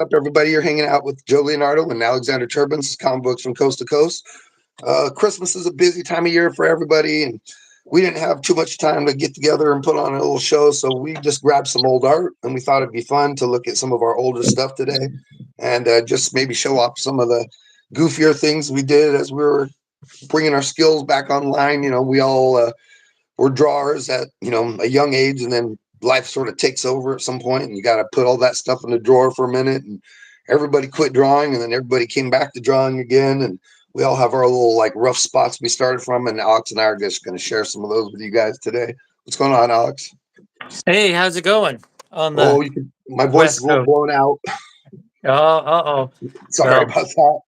up, everybody? You're hanging out with Joe Leonardo and Alexander Turbans, comic books from coast to coast. Christmas is a busy time of year for everybody, and we didn't have too much time to get together and put on a little show, so we just grabbed some old art, and we thought it'd be fun to look at some of our older stuff today, and just maybe show off some of the goofier things we did as we were bringing our skills back online. We all were drawers at a young age, and then life sort of takes over at some point, and you got to put all that stuff in the drawer for a minute, and everybody quit drawing, and then everybody came back to drawing again, and we all have our little like rough spots we started from, and Alex and I are just going to share some of those with you guys today. What's going on, Alex? Hey, how's it going on Oh, the my voice is West a little Coast? blown out. Oh. Sorry Well, about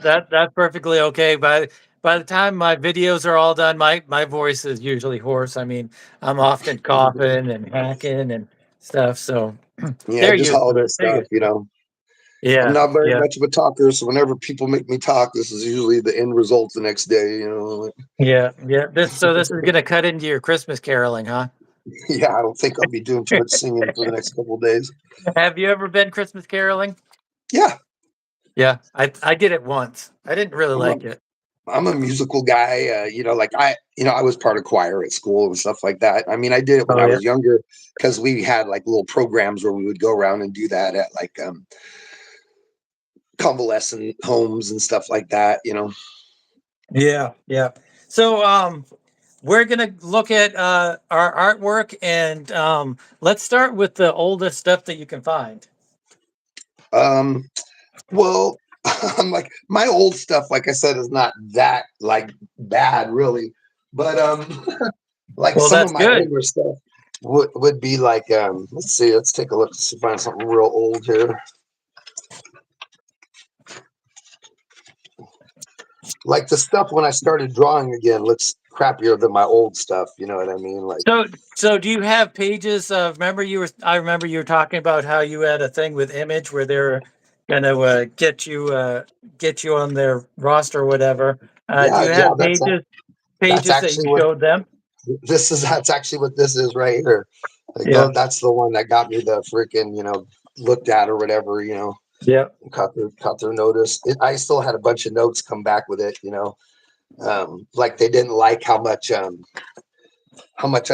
that. that's perfectly okay. By the time my videos are all done, my voice is usually hoarse. I mean, I'm often coughing and hacking and stuff, so Yeah, they're just used to holiday it. They're stuff. used to it. I'm Yeah, not very yeah, much of a talker, so whenever people make me talk, this is usually the end result the next day. yeah. This is gonna cut into your Christmas caroling, huh? Yeah, I don't think I'll be doing too much singing for the next couple of days. Have you ever been Christmas caroling? Yeah, Yeah, I did it once. I didn't really I'm a like it. I'm a musical guy. I was part of choir at school and stuff like that. I mean, I did it when Oh I yeah, was younger because we had like little programs where we would go around and do that at like convalescent homes and stuff like that. yeah. So we're gonna look at our artwork, and let's start with the oldest stuff that you can find. Um, well, I'm like my old stuff, like I said, is not that like bad really, but like Well, some of that's my good. older stuff would be like let's see, let's take a look, see find something real old here. Like the stuff when I started drawing again looks crappier than my old stuff. You know what I mean? Like, So do you have pages of? Remember you were? I remember you were talking about how you had a thing with Image where they're gonna get you on their roster or whatever. Do yeah, you yeah, have that's pages that you actually what showed them? this is. That's actually what this is right here. Like, Yeah, that's the one that got me the freaking looked at or whatever. yeah. Caught their notice. I still had a bunch of notes come back with it. Like they didn't like how much I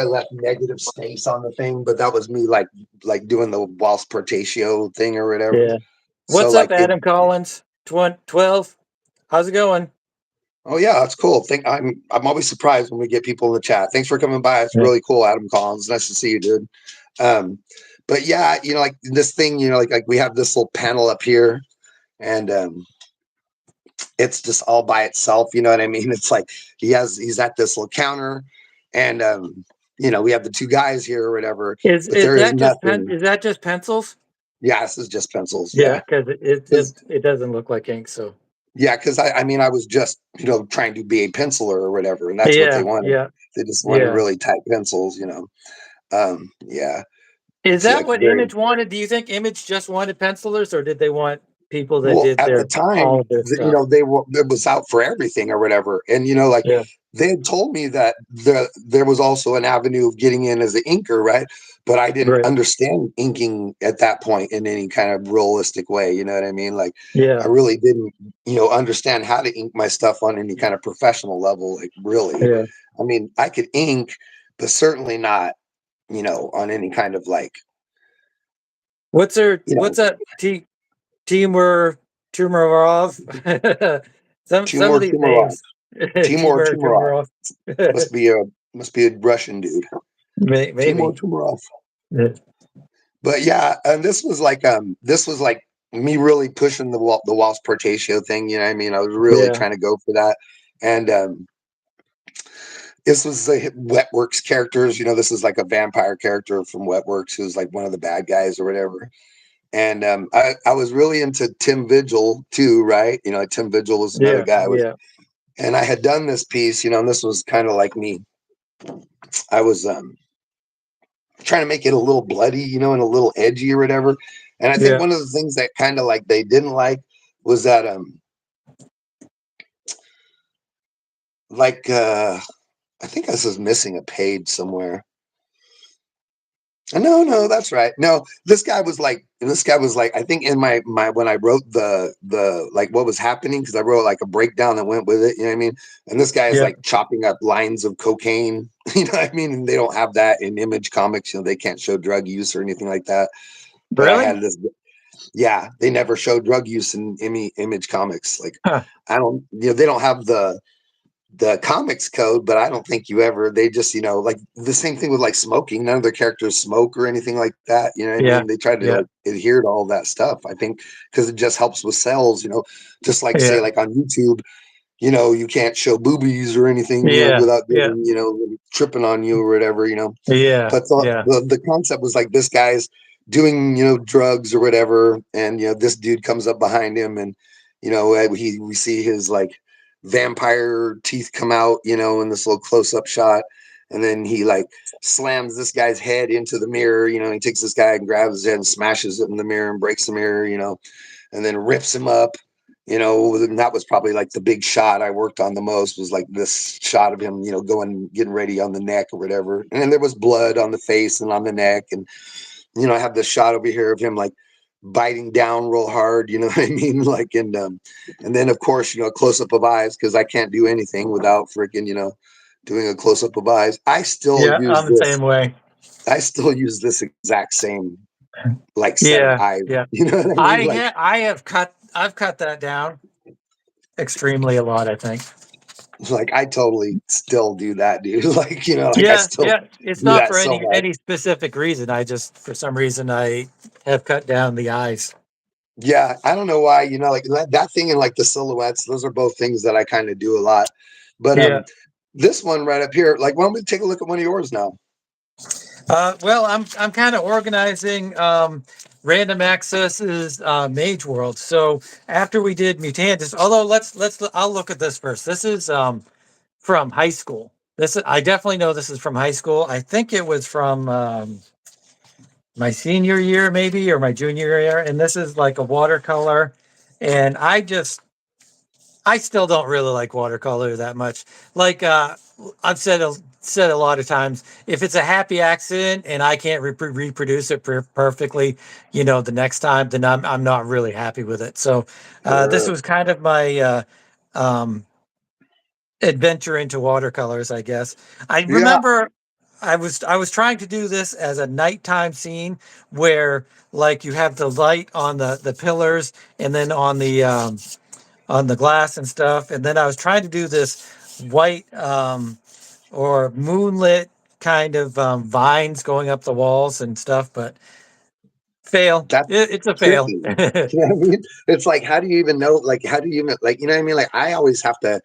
left negative space on the thing, but that was me like doing the Waltz Portatio thing or whatever. Yeah. So What's up, like it. Adam Collins? 12. How's it going? Oh yeah, that's cool. I'm always surprised when we get people in the chat. Thanks for coming by. It's Yeah. really cool, Adam Collins. Nice to see you, dude. Um, but yeah, like this thing, like we have this little panel up here, and it's just all by itself. You know what I mean? It's like he's at this little counter, and we have the two guys here or whatever, but Is there is that just nothing. is that just pencils? Yeah, this is just pencils. Yeah, Yeah, because it doesn't look like ink. So yeah, because I mean, I was just trying to be a penciler or whatever, and that's what they yeah, wanted. yeah, They just wanted yeah. really tight pencils. Yeah. Is See, that like what very Image wanted? Do you think Image just wanted pencilers, or did they want people that well did at the their all time. of their stuff? They were it was out for everything or whatever, and like Yeah, they had told me that there was also an avenue of getting in as an inker, right? But I didn't right. understand inking at that point in any kind of realistic way. You know what I mean? Like I Yeah, really didn't, understand how to ink my stuff on any kind of professional level. Like really, yeah. I mean, I could ink, but certainly not, on any kind of like, you What's know, that? Timur Turmarov. Some of Timur these Tumarov, names. Timur Timur Tumarov Turmarov. must be a Russian dude. Timur Maybe. Tumarov. Yeah, But yeah, and this was like me really pushing the Waltz Portatio thing. You know what I mean? I was really yeah, trying to go for that. And this was the Wetworks characters. This is like a vampire character from Wetworks who's like one of the bad guys or whatever. And I was really into Tim Vigil too, right? Tim Vigil was another yeah, guy. yeah, And I had done this piece, and this was kind of like me. I was trying to make it a little bloody, and a little edgy or whatever. And I think yeah. one of the things that kind of like they didn't like was that like I think this is missing a page somewhere. No, that's right. No, this guy was like, I think in my when I wrote the like what was happening, because I wrote like a breakdown that went with it, you know what I mean? And this guy is Yeah. like chopping up lines of cocaine, you know what I mean? And they don't have that in Image Comics, you know, they can't show drug use or anything like that. But I Really? had this, yeah, they never show drug use in Image Comics. Like, Huh. I don't, you know, they don't have the comics code, but I don't think you ever, they just, you know, like the same thing with like smoking. None of their characters smoke or anything like that. You know what I Yeah. mean? They try to Yeah. like adhere to all that stuff. I think because it just helps with sales, you know, just like say Yeah. like on YouTube, you know, you can't show boobies or anything, you know, Yeah. without Yeah. getting, you know, tripping on you or whatever, you know. Yeah. But Yeah. the concept was like this guy's doing, you know, drugs or whatever, and you know, this dude comes up behind him, and you know, we see his like vampire teeth come out, you know, in this little close up shot, and then he like slams this guy's head into the mirror, you know, he takes this guy and grabs his head and smashes it in the mirror and breaks the mirror, you know, and then rips him up. You know, and that was probably like the big shot I worked on the most was like this shot of him, you know, going, getting ready on the neck or whatever. And then there was blood on the face and on the neck. And, you know, I have this shot over here of him like biting down real hard, you know what I mean? Like, and then of course, you know, a close up of eyes, because I can't do anything without freaking, you know, doing a close up of eyes. Yeah. I'm the same way. I still use this exact same like set of Yeah. eyes. Yeah. You know what I mean? Like, I've cut that down extremely a lot, I think. like I totally still do that, dude. Like, you know, like I Yeah, still yeah. It's do not that for so much. any specific reason. I just for some reason I have cut down the eyes. Yeah, I don't know why, you know, like that thing and like the silhouettes, those are both things that I kind of do a lot. But Yeah. this one right up here, like why don't we take a look at one of yours now? Well, I'm kind of organizing Random Access's Mage World. So after we did Mutantis, although let's I'll look at this first. This is from high school. I definitely know this is from high school. I think it was from my senior year maybe or my junior year, and this is like a watercolor. And I still don't really like watercolor that much. Like I've said a lot of times, if it's a happy accident and I can't reproduce it perfectly, you know, the next time, then I'm not really happy with it. So this Sure. was kind of my um, adventure into watercolors, I guess. I Yeah, remember I was trying to do this as a nighttime scene where like you have the light on the pillars and then on the glass and stuff. And then I was trying to do this white or moonlit kind of vines going up the walls and stuff, but fail. that's It's a fail. tricky. You know what I mean? It's like, how do you even know? Like, how do you even like, you know what I mean? Like, I always have to,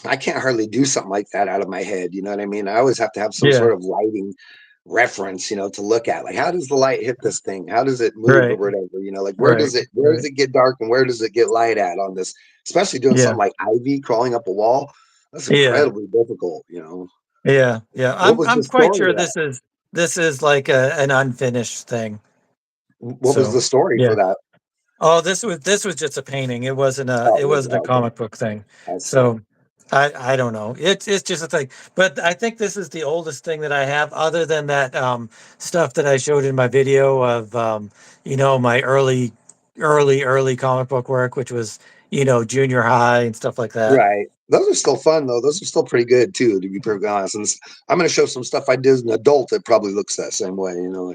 I can't hardly do something like that out of my head. You know what I mean? I always have to have some Yeah. sort of lighting reference, you know, to look at. Like, how does the light hit this thing? How does it move or Right. whatever? You know, like Right. where does Right. it get dark and where does it get light at on this? Especially doing Yeah. something like ivy crawling up a wall. That's Yeah. incredibly difficult, you know. Yeah. Yeah. What I'm was I'm the quite story sure of that? this is like an unfinished thing. What was So the story for yeah. that? Oh, this was just a painting. It Oh, wasn't a okay. comic book thing. I see. So I don't know. It's just a thing. But I think this is the oldest thing that I have, other than that stuff that I showed in my video of you know, my early comic book work, which was, you know, junior high and stuff like that. Right. Those are still fun though. Those are still pretty good too, to be perfectly honest. And I'm going to show some stuff I did as an adult that probably looks that same way. You know,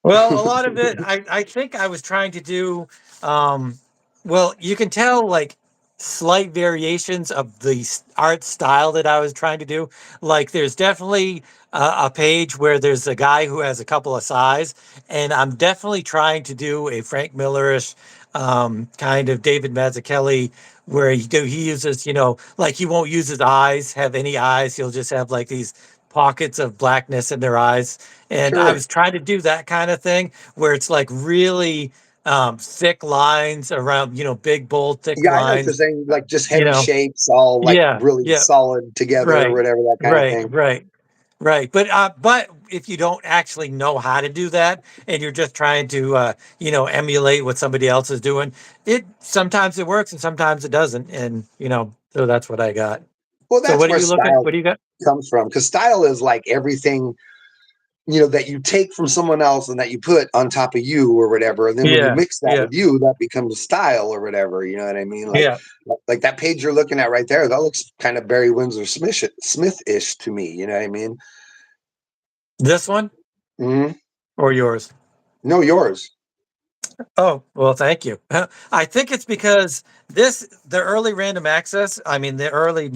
Well, a like, lot of it, I think I was trying to do, um, well, you can tell like slight variations of the art style that I was trying to do. Like, there's definitely a page where there's a guy who has a couple of sides, and I'm definitely trying to do a Frank Millerish kind of David Mazzucchelli, where he uses, you know, like he won't use his eyes, have any eyes. He'll just have like these pockets of blackness in their eyes, and I sure. was trying to do that kind of thing where it's like really thick lines around, you know, big, bold, thick Yeah, I know what you're lines, saying. Like just you heavy know. shapes, all like Yeah, really yeah, solid together or right, whatever, that kind of right, thing. right, right. But if you don't actually know how to do that and you're just trying to, you know, emulate what somebody else is doing, it sometimes it works and sometimes it doesn't. And, you know, so that's what I got. Well, So that's what are where you looking? style What do you got? comes from because style is like everything. that you take from someone else and that you put on top of you or whatever. And then when you Yeah. mix that Yeah. with you, that becomes style or whatever. You know what I mean? Yeah. Like that page you're looking at right there, that looks kind of Barry Windsor Smith-ish to me. You know what I mean? This one Hmm. or yours? No, yours. Oh, well, thank you. I think it's because the early random access, I mean, the early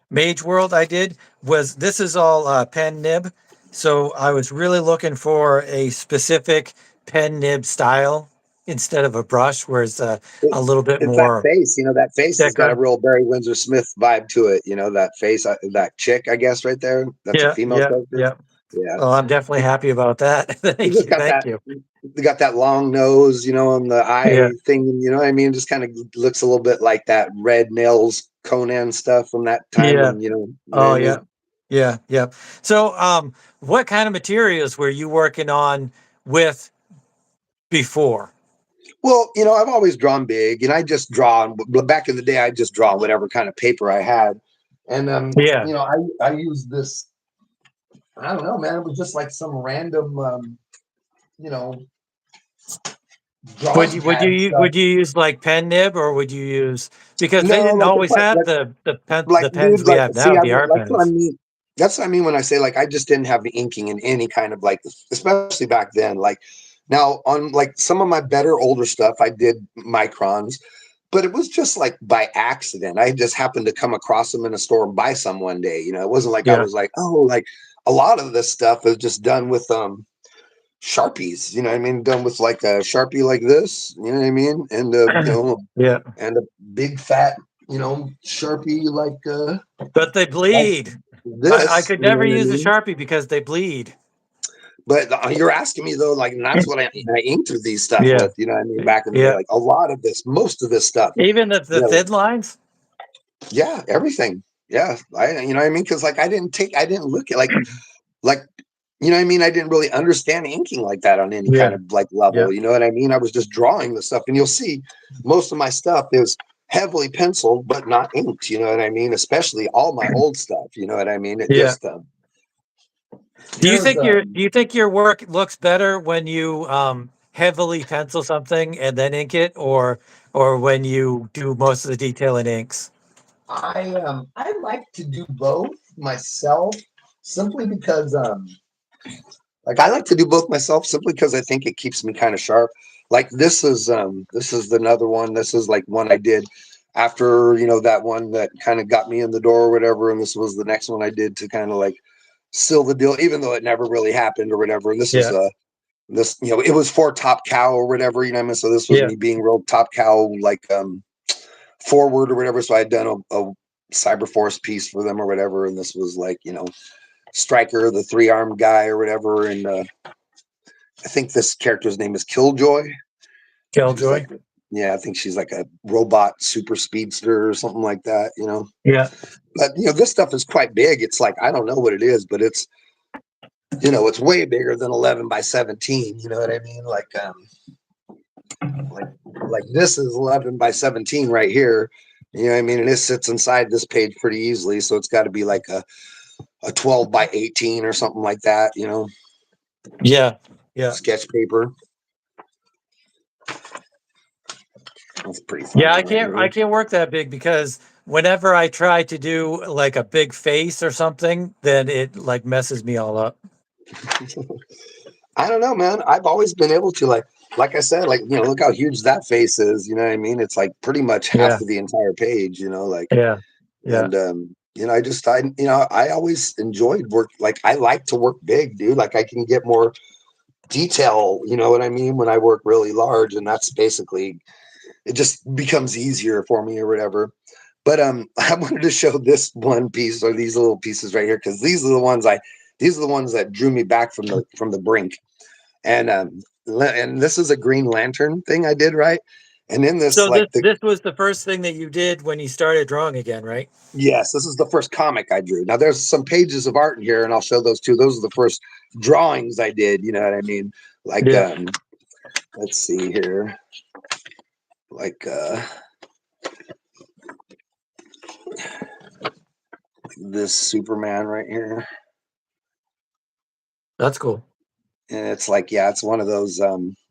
Mage World I did this is all pen nib. So I was really looking for a specific pen nib style instead of a brush, where it's It, a little bit it's that more face. That face has got a thicker. real Barry Windsor Smith vibe to it. That face, that chick, I guess, right there. That's a Yeah, female yeah, character. yeah. Yeah. Well, I'm definitely happy about that. They Thank just you, got thank that. you. They got that long nose, and the Yeah, eye thing. You know what I mean? Just kind of looks a little bit like that Red Nails Conan stuff from that time yeah. when you know what Oh, I yeah, mean. yeah, yeah. So, what kind of materials were you working on with before? Well, I've always drawn big, and I just draw. But back in the day, I just draw whatever kind of paper I had, and Yeah. I used this. I don't know, man. It was just like some random, you know, drawing pad stuff. Would you use like pen nib, or would you use, because they No, didn't like always have like the pens dude, we like have see, now, the art that's what I pens. mean. That's what I mean when I say like I just didn't have the inking in any kind of like, especially back then. Like now on like some of my better older stuff, I did microns, but it was just like by accident. I just happened to come across them in a store and buy some one day. It wasn't like I Yeah. was like, oh, like a lot of this stuff is just done with Sharpies. You know what I mean? Done with like a Sharpie like this. You know what I mean? And Yeah. and a big fat, Sharpie like But they like bleed. I this. could You know never what I use a mean? Sharpie because they bleed. But you're asking me though, like, and that's what I inked through these stuff Yeah. with. You know what I mean? Back in the day, Yeah. like a lot of this, most of this stuff. Even the You know, thin lines? yeah, everything. Yeah, you know what I mean? Because like I didn't look at like you know what I mean? I didn't really understand inking like that on any kind Yeah. of like Yeah. level. You know what I mean? I was just drawing the stuff, and you'll see most of my stuff is heavily penciled but not inked. You know what I mean? Especially all my old stuff. You know what I mean? It Yeah. just here's Do you think your work looks better when you heavily pencil something and then ink it, or when you do most of the detail in inks? I like to do both myself simply because like I like to do both myself simply because I think it keeps me kind of sharp. Like this is another one. This is like one I did after, that one that kind of got me in the door or whatever. And this was the next one I did to kind of like seal the deal, even though it never really happened or whatever. And this was Yeah. this, it was for Top Cow or whatever, you know what I mean? So this was Yeah. me being real Top Cow, like forward or whatever. So I'd done a Cyberforce piece for them or whatever. And this was like, Striker, the 3-armed guy or whatever. And I think this character's name is Killjoy. She's like, Killjoy. yeah, I think she's like a robot super speedster or something like that. Yeah. But this stuff is quite big. It's like I don't know what it is, but it's way bigger than 11 by 17. You know what I mean? Like like this is 11 by 17 right here. You know what I mean? And it sits inside this page pretty easily. So it's got to be like a 12 by 18 or something like that. Yeah. Yeah. Sketch paper. That's a pretty fun Yeah, one right I can't work that big, because whenever I try to do like a big face or something, then it like messes me all up. here. I don't know, man. I've always been able to like I said, like, look how huge that face is. You know what I mean? It's like pretty much half Yeah. of the entire page, like, Yeah. Yeah. and, I always enjoyed work. Like, I like to work big, dude. Like, I can get more detail, you know what I mean? When I work really large, and that's basically, it just becomes easier for me or whatever. But, I wanted to show this one piece or these little pieces right here, because these are the ones that drew me back from the brink. And this is a Green Lantern thing I did, right? And in this, So like this was the first thing that you did when you started drawing again, right? yes, this is the first comic I drew. Now there's some pages of art in here, and I'll show those too. Those are the first drawings I did. You know what I mean? Like, Yeah. let's see here, like this Superman right here. That's cool. And it's like, yeah, it's one of those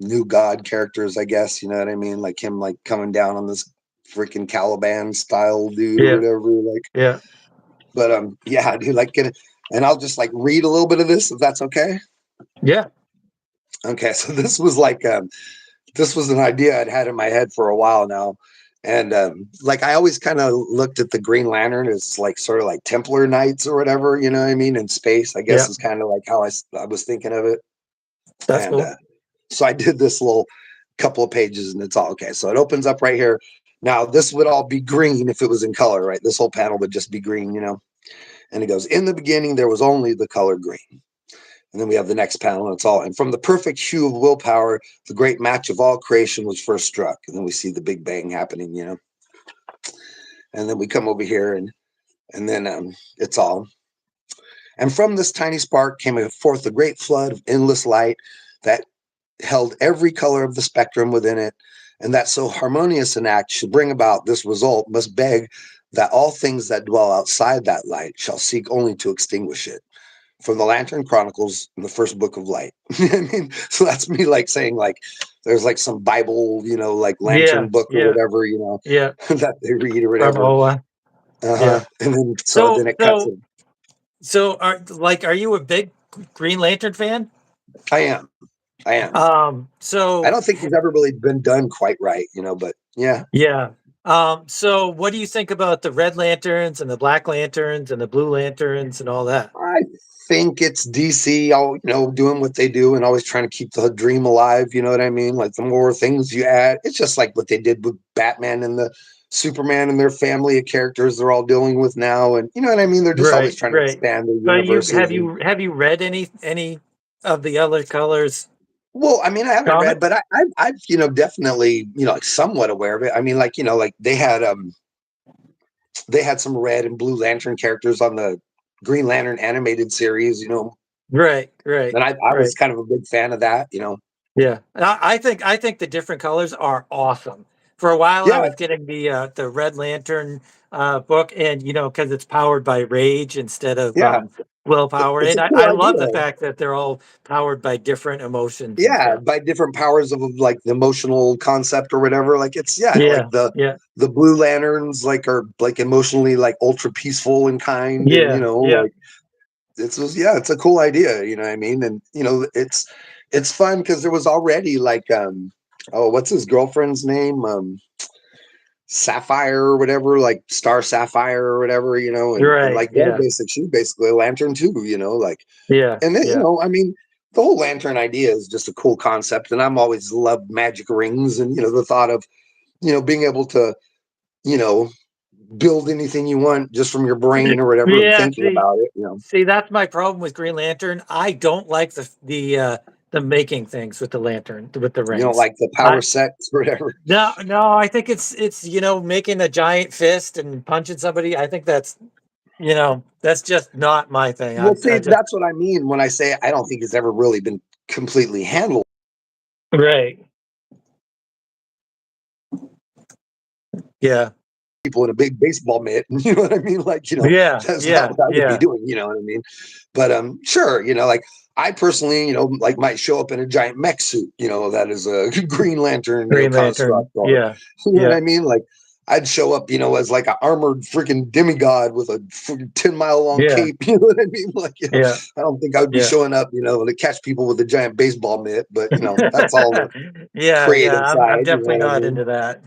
new god characters, I guess. You know what I mean? Like him, like coming down on this freaking Caliban style dude or Yeah. whatever. Like, Yeah. but yeah, dude, like, and I'll just like read a little bit of this if that's okay. Yeah. Okay, so this was like this was an idea I'd had in my head for a while now. And like I always kind of looked at the Green Lantern as like sort of like Templar Knights or whatever, you know what I mean? In space, I guess Yeah. is kind of like how I was thinking of it. That's And cool. so I did this little couple of pages and it's all okay. So it opens up right here. Now, this would all be green if it was in color, right? This whole panel would just be green, you know? And it goes, in the beginning, there was only the color green. And then we have the next panel, and it's all, and from the perfect hue of willpower, the great match of all creation was first struck. And then we see the Big Bang happening, you know? And then we come over here and then it's all. And from this tiny spark came forth a great flood of endless light that held every color of the spectrum within it, and that so harmonious an act should bring about this result must beg that all things that dwell outside that light shall seek only to extinguish it. From the Lantern Chronicles in the first book of light. I mean, so that's me like saying like there's like some Bible, you know, like Yeah. lantern book or Yeah. whatever, you know, Yeah. that they read or From whatever. Oa. Yeah. And then so So then it cuts so in. so are you a big Green Lantern fan? I am. I am. I So don't think he's ever really been done quite right, you know, but yeah. yeah. So what do you think about the Red Lanterns and the Black Lanterns and the Blue Lanterns and all that? I think it's DC, all you know, doing what they do and always trying to keep the dream alive. You know what I mean? Like the more things you add, it's just like what they did with Batman and the Superman and their family of characters they're all dealing with now. And you know what I mean? They're just always Right, trying to right. expand their But you universes. And have you read any of the other colors well, I mean, I haven't read, comics? but I've you know definitely you know like somewhat aware of it. I mean, like you know, like they had some red and blue lantern characters on the Green Lantern animated series, you know, Right, right, and I was right. kind of a big fan of that, you know. Yeah, and I think the different colors are awesome. For a while, I Yeah, was getting the Red Lantern book, and you know, because it's powered by rage instead of yeah, willpower, it's and a cool I love the idea. fact that they're all powered by different emotions and Yeah, stuff. by different powers of like the emotional concept or whatever. Like it's yeah, like Yeah, yeah, the Blue Lanterns like are like emotionally like ultra peaceful and kind, and you yeah, know yeah. like yeah, it's a cool idea. You know what I mean? And you know it's fun because there was already like oh what's his girlfriend's name Sapphire or whatever, like Star Sapphire or whatever, you know, and Right, like they're yeah, she's basically a lantern too, you know, like yeah, and then, you yeah, know, I mean, the whole lantern idea is just a cool concept, and I'm always loved magic rings, and you know, the thought of you know being able to you know build anything you want just from your brain or whatever, and yeah. thinking about it, you know, See, that's my problem with Green Lantern. I don't like the making things with the lantern with the you know, rings. like the power I sets or whatever. No, no, I think it's you know making a giant fist and punching somebody. I think that's you know that's just not my thing. Well, see, I just that's what I mean when I say I don't think it's ever really been completely handled. right. Yeah, People in a big baseball mitt, you know what I mean? Like, you know, yeah, that's not yeah, what I would be yeah. doing, you know what I mean? But sure, you know, like I personally, you know, like might show up in a giant mech suit, you know, that is a Green Lantern, you know, Green Lantern. construct, or Yeah, you know what yeah, I mean? Like I'd show up, you know, as like an armored freaking demigod with a 10-mile long yeah, cape, you know what I mean? Like, you know, yeah, I don't think I would be yeah. showing up, you know, to catch people with a giant baseball mitt, but you know, that's all the Yeah, yeah. creative I'm side, you know definitely what I not mean? into that.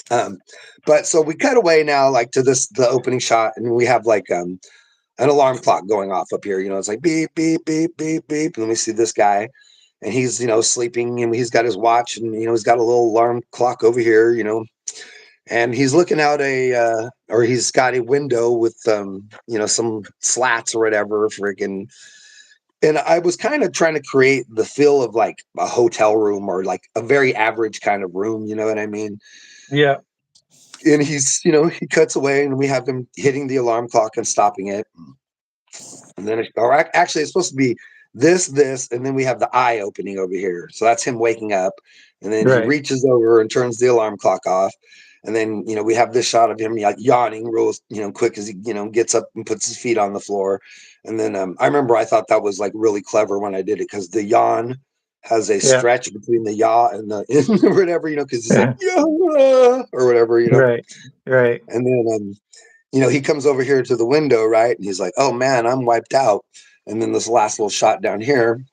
Um, but so we cut away now, like to the opening shot, and we have like an alarm clock going off up here. You know, it's like beep, beep, beep, beep, beep. And then we see this guy, and he's, you know, sleeping, and he's got his watch, and, you know, he's got a little alarm clock over here, you know, and he's looking out or he's got a window with, you know, some slats or whatever, freaking. And I was kind of trying to create the feel of like a hotel room or like a very average kind of room, you know what I mean? Yeah, And he's, you know, he cuts away, and we have him hitting the alarm clock and stopping it. And then, actually, it's supposed to be this, and then we have the eye opening over here. So that's him waking up, and then he right. reaches over and turns the alarm clock off, And then, we have this shot of him like yawning real, quick as he, gets up and puts his feet on the floor. And then I remember I thought that was like really clever when I did it, because the yawn has a Yeah. stretch between the yaw and the or whatever, because he's like, Yeah. yeah, or whatever, Right. Right. And then, he comes over here to the window, right? And he's like, oh man, I'm wiped out. And then this last little shot down here,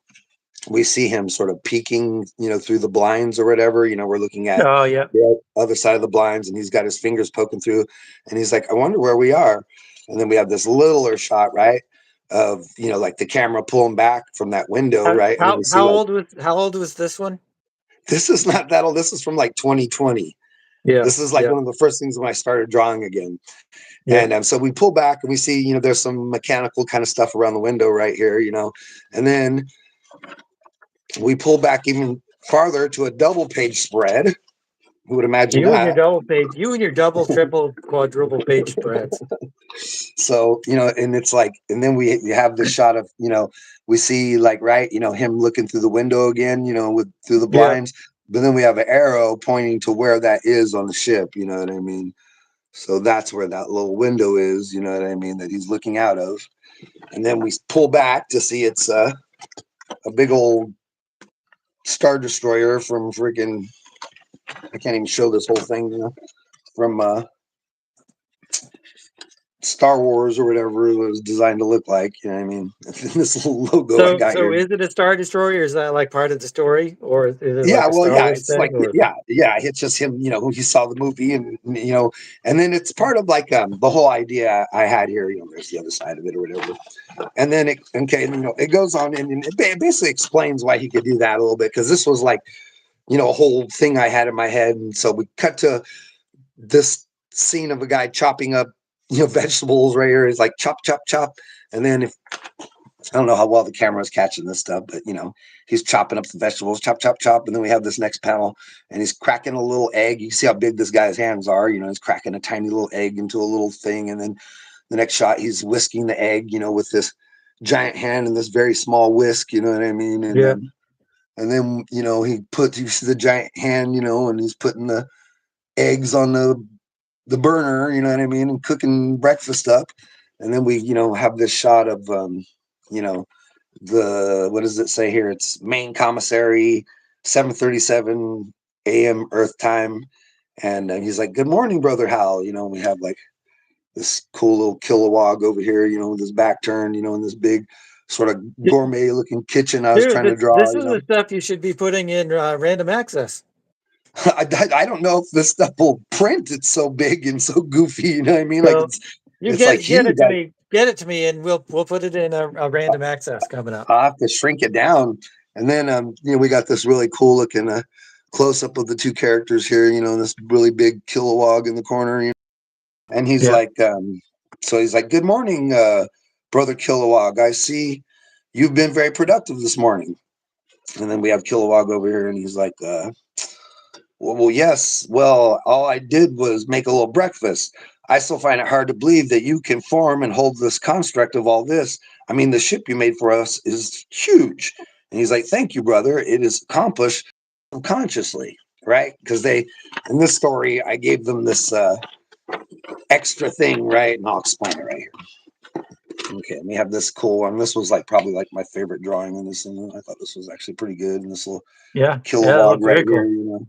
we see him sort of peeking, through the blinds or whatever. We're looking at Oh yeah. the other side of the blinds, and he's got his fingers poking through, and he's like, I wonder where we are. And then we have this littler shot, right, of like the camera pulling back from that window, How, right, and then how we see how like, old was how old was this one? this is not that old. This is from like 2020. Yeah. This is like Yeah. one of the first things when I started drawing again. Yeah. And so we pull back and we see, there's some mechanical kind of stuff around the window right here, and then we pull back even farther to a double page spread. Who would imagine You and your that? double page, you and your double, triple, quadruple page spreads. So, and it's like, and then we have this shot of, we see like, right, him looking through the window again, through the Yeah. blinds, but then we have an arrow pointing to where that is on the ship, you know what I mean? So that's where that little window is, you know what I mean, that he's looking out of. And then we pull back to see it's a big old Star Destroyer from freaking, I can't even show this whole thing, from Star Wars or whatever it was designed to look like. You know what I mean? This little logo I got So here. is it a Star Destroyer? Is that like part of the story, or is it like Yeah, a well, Star yeah, Wars it's thing? like, Or yeah, it's just him, who he saw the movie, and then it's part of like the whole idea I had here, there's the other side of it or whatever. And then it goes on and it basically explains why he could do that a little bit, because this was like, a whole thing I had in my head. And so we cut to this scene of a guy chopping up, vegetables right here. He's like chop, chop, chop. And then I don't know how well the camera is catching this stuff, but he's chopping up the vegetables, chop, chop, chop. And then we have this next panel and he's cracking a little egg. You see how big this guy's hands are, he's cracking a tiny little egg into a little thing. And then the next shot, he's whisking the egg, with this giant hand and this very small whisk, you know what I mean? yeah, And then, you see the giant hand, and he's putting the eggs on the burner, you know what I mean, and cooking breakfast up. And then we, have this shot of, what does it say here? It's main commissary, 7:37 a.m. Earth time. And he's like, good morning, brother Hal. We have like this cool little Kilowog over here, with his back turned, in this big sort of gourmet looking kitchen I was dude, trying to this draw, this is the stuff you should be putting in random access. I don't know if this stuff will print. It's so big and so goofy. You know what I mean? Like So you it's like get huge. it to me, and we'll put it in a random access coming up. I'll have to shrink it down. And then we got this really cool looking close up of the two characters here. This really big Kilowog in the corner. And he's Yeah, like, so he's like, good morning, brother Kilowog. I see you've been very productive this morning. And then we have Kilowog over here, and he's like, well, yes. Well, all I did was make a little breakfast. I still find it hard to believe that you can form and hold this construct of all this. I mean, the ship you made for us is huge. And he's like, thank you, brother. It is accomplished subconsciously, right? Because in this story, I gave them this extra thing, right? And I'll explain it right here. Okay, we have this cool one. This was like probably like my favorite drawing in this, and I thought this was actually pretty good. And this little yeah, that Kilowog looks right very here, cool.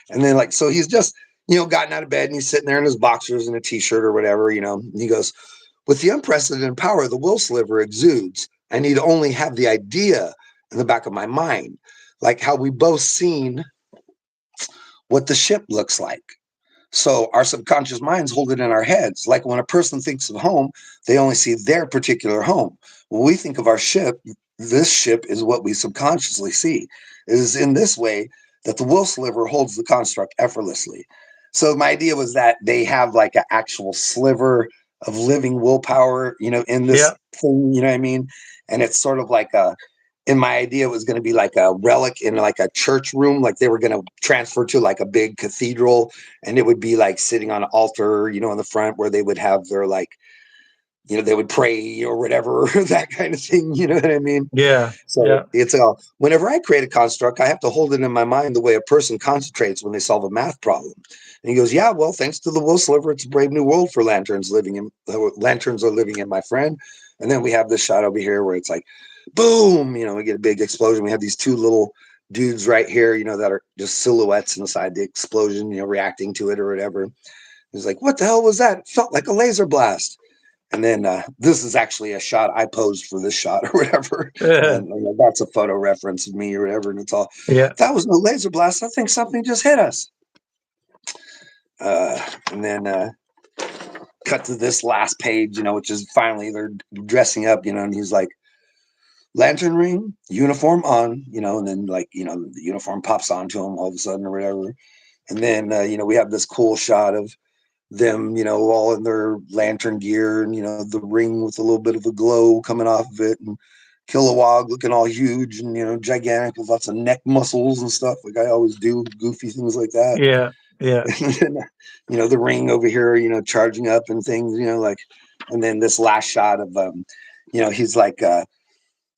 and then like, so he's just, gotten out of bed and he's sitting there in his boxers and a t-shirt or whatever, and he goes, with the unprecedented power the will sliver exudes, I need only have the idea in the back of my mind, like how we both seen what the ship looks like. So our subconscious minds hold it in our heads. Like when a person thinks of home, they only see their particular home. When we think of our ship, this ship is what we subconsciously see. It is in this way that the will sliver holds the construct effortlessly. So my idea was that they have like an actual sliver of living willpower, in this Yeah, thing, you know what I mean? And it's sort of like and my idea was going to be like a relic in like a church room, like they were going to transfer to like a big cathedral, and it would be like sitting on an altar, in the front where they would have their like they would pray or whatever, that kind of thing. You know what I mean? Yeah. So Yeah. it's whenever I create a construct, I have to hold it in my mind the way a person concentrates when they solve a math problem. And he goes, yeah, well, thanks to the wool sliver, it's a brave new world for lanterns lanterns are living in, my friend. And then we have this shot over here where it's like, boom, we get a big explosion. We have these two little dudes right here, that are just silhouettes inside the explosion, reacting to it or whatever. He's like, what the hell was that? It felt like a laser blast. And then this is actually a shot I posed for this shot or whatever. And that's a photo reference of me or whatever. And it's all, Yeah. that was no laser blast. I think something just hit us. And then cut to this last page, which is finally they're dressing up, and he's like, lantern ring, uniform on, and then the uniform pops onto him all of a sudden or whatever. And then, we have this cool shot of them, all in their lantern gear and, the ring with a little bit of a glow coming off of it, and Kilowog looking all huge and, gigantic with lots of neck muscles and stuff like I always do, goofy things like that. Yeah. Yeah. And then, the ring over here, charging up and things, and then this last shot of, he's like,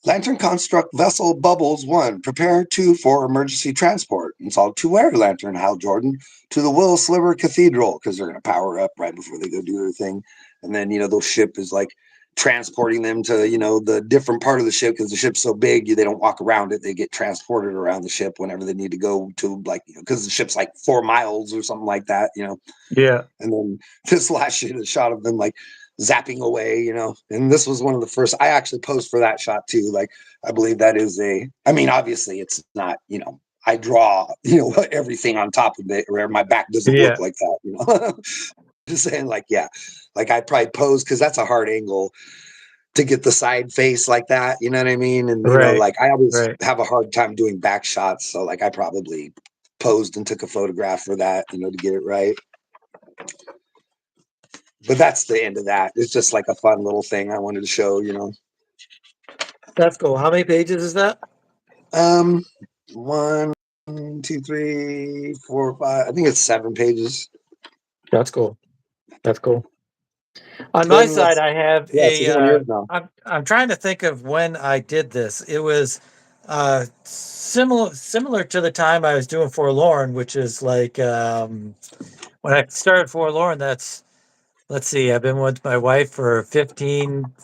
lantern construct vessel bubbles 1. Prepare 2 for emergency transport. Installed to where, lantern Hal Jordan? To the Will Sliver Cathedral, because they're going to power up right before they go do their thing. And then, the ship is like transporting them to, the different part of the ship, because the ship's so big, they don't walk around it. They get transported around the ship whenever they need to go to, like, because the ship's like 4 miles or something like that, Yeah. And then this last shot of them like zapping away, and this was one of the first I actually posed for that shot too. Like, I believe that is obviously it's not, I draw, everything on top of it, where my back doesn't Yeah. look like that, just saying, like, yeah, like I probably pose because that's a hard angle to get the side face like that, you know what I mean? And Right. like I always Right. have a hard time doing back shots, so like I probably posed and took a photograph for that, to get it right. But that's the end of that. It's just like a fun little thing I wanted to show, That's cool. How many pages is that? 1, 2, 3, 4, 5. I think it's 7 pages. That's cool. That's cool. On my Then side, I have it's on yours now. I'm trying to think of when I did this. It was similar to the time I was doing Forlorn, which is like when I started Forlorn, let's see, I've been with my wife for 15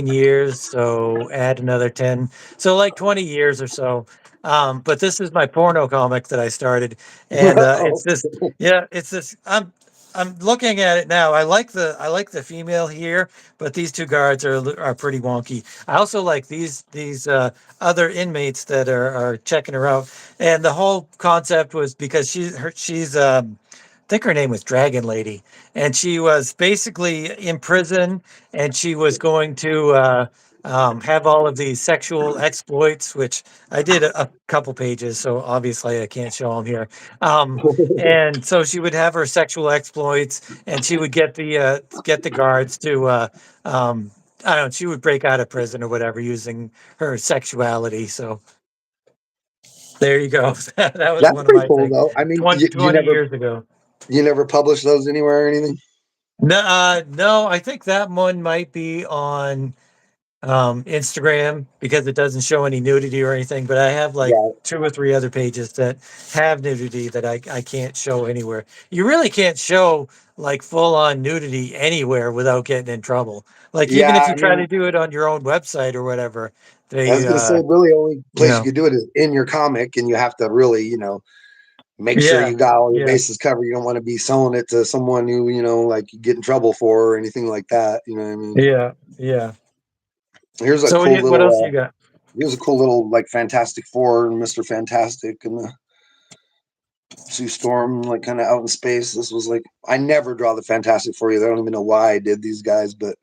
years, so add another 10. So like 20 years or so. But this is my porno comic that I started, and it's this. Yeah, it's this. I'm looking at it now. I like the female here, but these two guards are pretty wonky. I also like these other inmates that are checking her out, and the whole concept was because she's I think her name was Dragon Lady, and she was basically in prison, and she was going to have all of these sexual exploits, which I did a couple pages, so obviously I can't show them here. And so she would have her sexual exploits, and she would get the guards to I don't know. She would break out of prison or whatever using her sexuality. So there you go. That was That's one of pretty my cool things though. I mean, 20 years ago. you never published those anywhere or anything? No, no, I think that one might be on Instagram because it doesn't show any nudity or anything, but I have like Right. 2 or 3 other pages that have nudity that I can't show anywhere. You really can't show like full on nudity anywhere without getting in trouble. Like even if Yeah, you I try to mean, do it on your own website or whatever, I was they gonna say really only you place you know, could do it is in your comic, and you have to really, make sure yeah, you got all your yeah, bases covered. You don't want to be selling it to someone who, like you get in trouble for or anything like that. You know what I mean? yeah, yeah. Here's a So cool what else little you got? here's a cool little like Fantastic Four and Mr. Fantastic and the Sue Storm like kind of out in space. This was like I never draw the Fantastic Four either. I don't even know why I did these guys, but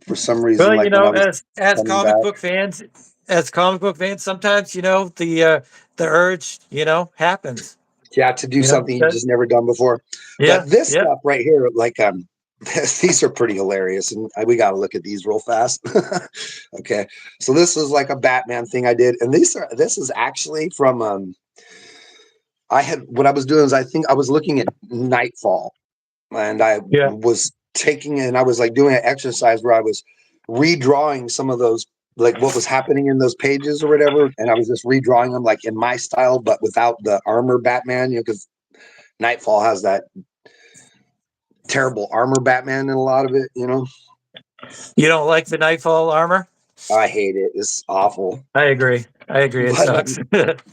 for some reason, Well, like when I was as coming comic back, book fans, sometimes the urge happens. yeah, to do something you've That just never done before. yeah, But this yeah, stuff right here, like these are pretty hilarious, and we got to look at these real fast. Okay, so this is like a Batman thing I did, and this is actually from I had what I was doing is I think I was looking at Nightfall, and I yeah, was taking and I was like doing an exercise where I was redrawing some of those, like what was happening in those pages or whatever, and I was just redrawing them like in my style, but without the armor Batman, because Nightfall has that terrible armor Batman in a lot of it. You don't like the Nightfall armor? I hate it. It's awful. I agree. I agree. It But sucks.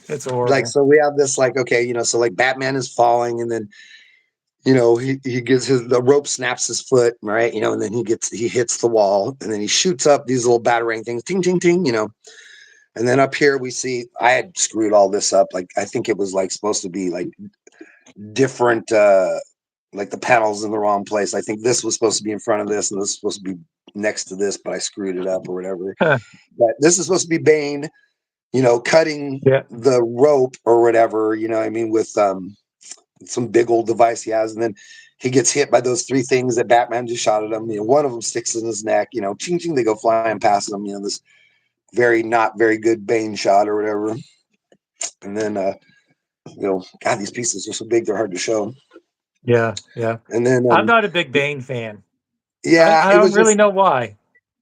It's like, horrible. so we have this like, okay, so like Batman is falling, and then he gives the rope snaps his foot, right? And then he hits the wall, and then he shoots up these little batarang things, ting, ting, ting, and then up here we see, I had screwed all this up. Like, I think it was like supposed to be like different, like the panels in the wrong place. I think this was supposed to be in front of this, and this was supposed to be next to this, but I screwed it up or whatever. But this is supposed to be Bane, cutting Yeah. the rope or whatever, with some big old device he has, and then he gets hit by those three things that Batman just shot at him. One of them sticks in his neck, ching ching, they go flying past him, this not very good Bane shot or whatever. And then God, these pieces are so big they're hard to show. Yeah. And then I'm not a big Bane fan. yeah, I it don't was really just, know why.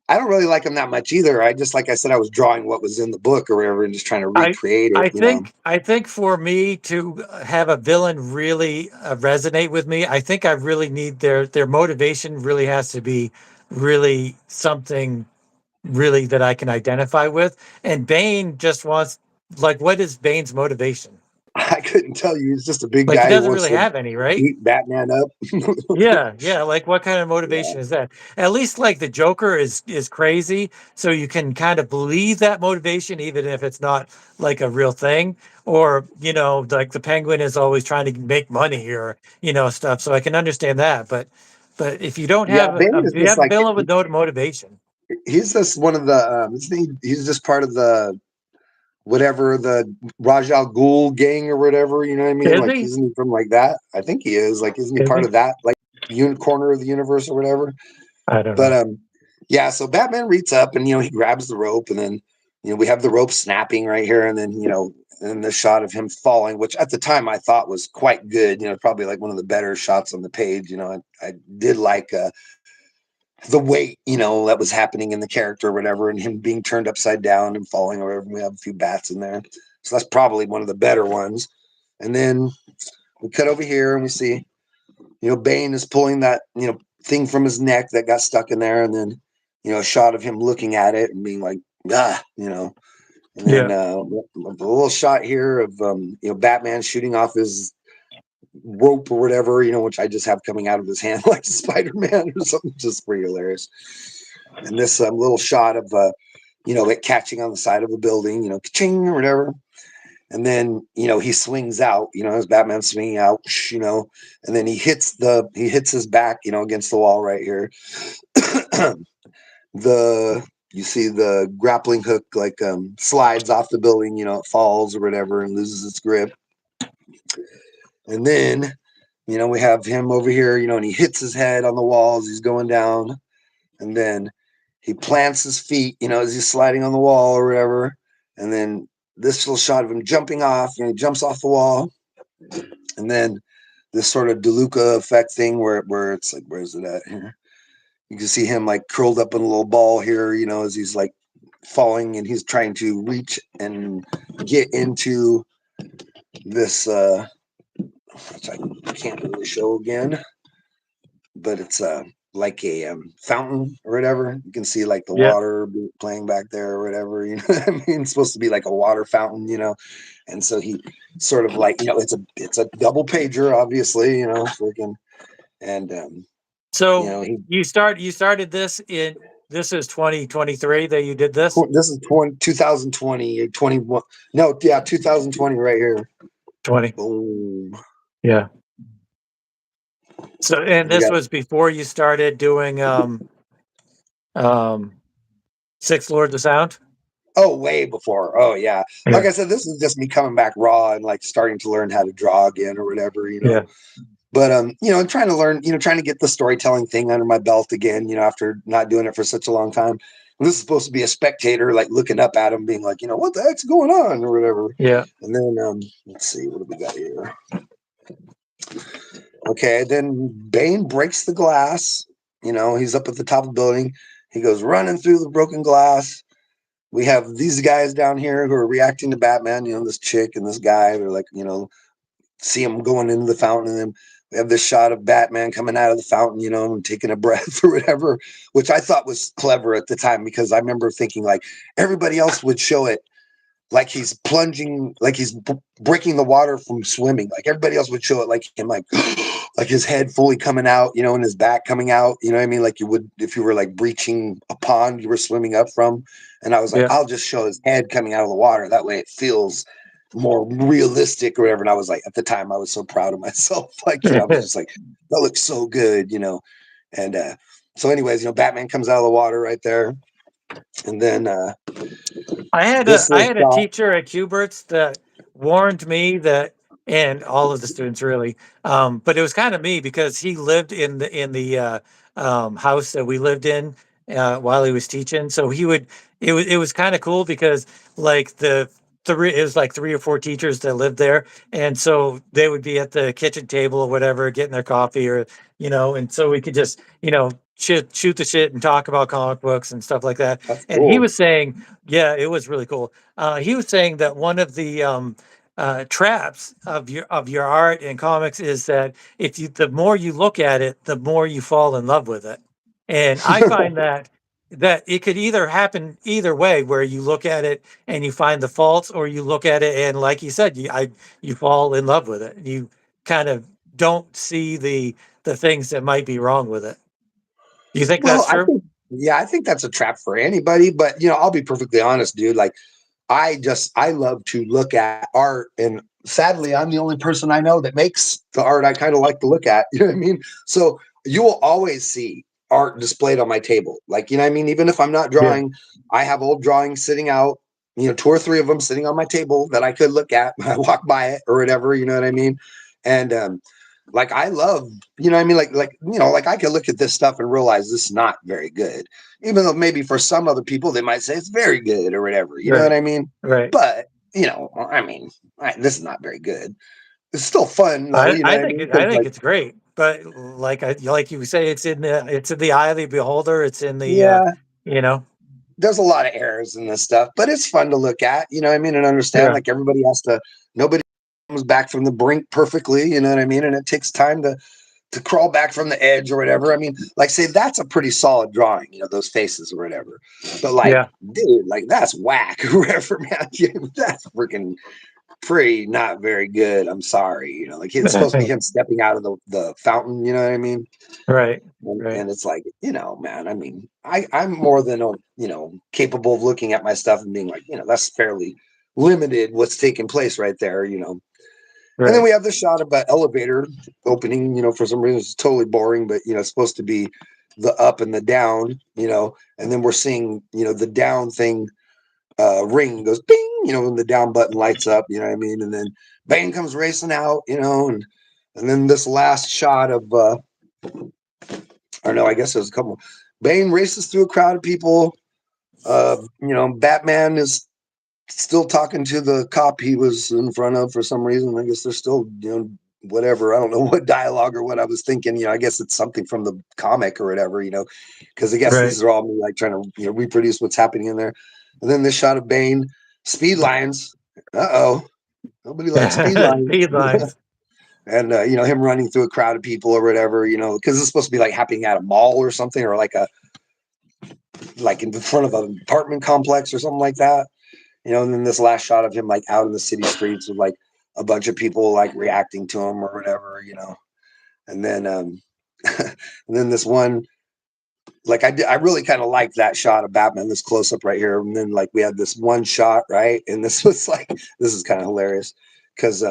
I don't really like him that much either. I just, like I said, I was drawing what was in the book or whatever and just trying to recreate it. I think for me to have a villain really resonate with me, I think I really need their motivation really has to be really something really that I can identify with. And Bane just wants, like, what is Bane's motivation? I couldn't tell you. He's just a big Like, he guy who doesn't wants really to have any, right? beat Batman up. Yeah. Like, what kind of Yeah. motivation is that? At least, like, the Joker is crazy, so you can kind of believe that motivation, even if it's not like a real thing. Or like the Penguin is always trying to make money or stuff. So I can understand that, but if you don't Yeah, have Bane is if you just have a like, villain with no motivation, he's just one of the he's just part of the whatever, the Raj Al Ghul gang or whatever, you know what I mean? is Like, he? isn't he from like that? I think he is. Like, isn't he Is part he? of that like corner of the universe or whatever? I don't But know. yeah, so Batman reaches up and he grabs the rope, and then we have the rope snapping right here, and then and the shot of him falling, which at the time I thought was quite good, probably like one of the better shots on the page. I did like the weight, that was happening in the character or whatever, and him being turned upside down and falling or whatever. We have a few bats in there. So that's probably one of the better ones. And then we cut over here and we see, Bane is pulling that, thing from his neck that got stuck in there. And then, a shot of him looking at it and being like, and then Yeah. a little shot here of, Batman shooting off his rope or whatever, which I just have coming out of his hand like Spider-Man or something, just pretty hilarious. And this little shot of it catching on the side of a building, ka-ching or whatever. And then he swings out, as Batman swinging out, and then he hits his back, against the wall right here. You see the grappling hook like slides off the building, it falls or whatever and loses its grip. And then we have him over here, and he hits his head on the wall as he's going down. And then he plants his feet, as he's sliding on the wall or whatever. And then this little shot of him jumping off, he jumps off the wall. And then this sort of DeLuca effect thing where it's like, where's it at here? You can see him like curled up in a little ball here, as he's like falling and he's trying to reach and get into this, which I can't really show again, but it's like a fountain or whatever. You can see like the Yeah. water playing back there or whatever. What I mean? It's supposed to be like a water fountain, And so he sort of like, it's a double pager, obviously, freaking, and So he. you started this this is 2023 that you did this? This is 2020, 21. No, yeah, 2020 right here. 20. Boom. Yeah. So, and We this got, was before you started doing Six Lords of Sound? way before. Oh yeah. Like I said, this is just me coming back raw and like starting to learn how to draw again or whatever, Yeah. But trying to learn, trying to get the storytelling thing under my belt again, after not doing it for such a long time. And this is supposed to be a spectator, like looking up at him, being like, what the heck's going on or whatever. Yeah. And then let's see, what do we got here? Okay, then Bane breaks the glass, he's up at the top of the building. He goes running through the broken glass. We have these guys down here who are reacting to Batman, this chick and this guy. They're like, see him going into the fountain. And then we have this shot of Batman coming out of the fountain, and taking a breath or whatever, which I thought was clever at the time, because I remember thinking like everybody else would show it like he's plunging, like he's breaking the water from swimming. Like everybody else would show it like him, like like his head fully coming out, and his back coming out. You know what I mean? Like you would if you were like breaching a pond you were swimming up from. And I was like, Yeah. I'll just show his head coming out of the water. That way it feels more realistic or whatever. And I was like, at the time, I was so proud of myself. Like, I was just like, that looks so good, And so, anyways, Batman comes out of the water right there. And then I had this a little teacher at Cubert's that warned me that, and all of the students really, but it was kind of me because he lived in the house that we lived in while he was teaching. So it was kind of cool because like it was like 3 or 4 teachers that lived there, and so they would be at the kitchen table or whatever, getting their coffee or and so we could just shoot the shit and talk about comic books and stuff like that. that's And he cool. was saying, yeah, it was really cool. He was saying that one of the traps of your art and comics is that the more you look at it, the more you fall in love with it. And I find that it could either happen either way, where you look at it and you find the faults, or you look at it and, like you said, you fall in love with it. You kind of don't see the things that might be wrong with it. Do you think Well, that's true? I think that's a trap for anybody. But, I'll be perfectly honest, dude. Like, I love to look at art, and sadly I'm the only person I know that makes the art I kind of like to look at. You know what I mean? So you will always see art displayed on my table. Like, you know what I mean? Even if I'm not Yeah. drawing, I have old drawings sitting out, 2 or 3 of them sitting on my table that I could look at when I walk by it or whatever, you know what I mean? And like I love, you know what I mean? Like I could look at this stuff and realize this is not very good, even though maybe for some other people they might say it's very good or whatever. You know what Right. I mean? Right. But I mean, this is not very good. It's still fun though. You know what I mean? I Because think like, it's great, but like you say, it's in the eye of the beholder. It's in the yeah, you know, there's a lot of errors in this stuff, but it's fun to look at. You know what I mean? And understand. yeah, Like nobody comes back from the brink perfectly. You know what I mean? And it takes time to crawl back from the edge or whatever. I mean, like say that's a pretty solid drawing, those faces or whatever. But like, yeah, dude, like that's whack or whatever, man. That's freaking pretty not very good. I'm sorry. Like it's supposed to be him stepping out of the fountain, you know what I mean? right, right, And it's like, man, I mean, I'm more than capable of looking at my stuff and being like, that's fairly limited what's taking place right there. And then right. we have the shot of an elevator opening, for some reason it's totally boring, but it's supposed to be the up and the down, and then we're seeing, the down thing ring goes bing, when the down button lights up, you know what I mean? And then Bane comes racing out, and then this last shot of or no, I guess there's a couple. Bane races through a crowd of people. Batman is still talking to the cop he was in front of for some reason. I guess they're still, whatever. I don't know what dialogue or what I was thinking. I guess it's something from the comic or whatever, because I guess Right. these are all me like trying to, reproduce what's happening in there. And then this shot of Bane, speed lines. Uh-oh. Nobody likes speed lines. Speed lines. And, him running through a crowd of people or whatever, because it's supposed to be like happening at a mall or something, or like in the front of an apartment complex or something like that. And then this last shot of him like out in the city streets with like a bunch of people like reacting to him or whatever, and then and then this one, like I really kind of liked that shot of Batman, this close up right here, and then like we had this one shot, right, and this was like, this is kind of hilarious because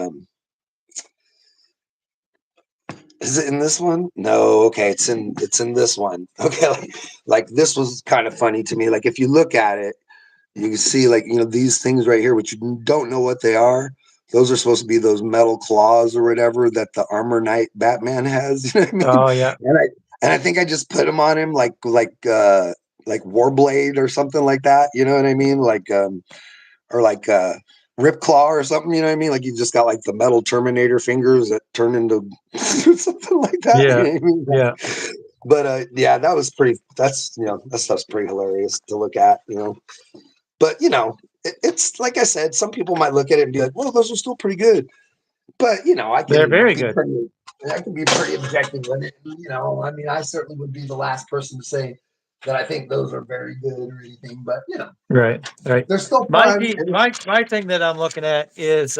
is it in this one? No, okay, it's in this one. Okay, like this was kind of funny to me. Like if you look at it, you can see like, these things right here, which you don't know what they are. Those are supposed to be those metal claws or whatever that the Armor Knight Batman has. You know what I mean? Oh yeah. And I think I just put them on him like Warblade or something like that. You know what I mean? Like or like Rip Claw or something. You know what I mean? Like you just got like the metal Terminator fingers that turn into something like that. You Yeah. know what I mean? Yeah. But yeah, that was pretty. That's that stuff's pretty hilarious to look at. But it's like I said, some people might look at it and be like, "Well, those are still pretty good." But I They're can very be good. pretty. I can be pretty objective with it. I mean, I certainly would be the last person to say that I think those are very good or anything. But Right, right. they're still My fun. key, And my thing that I'm looking at is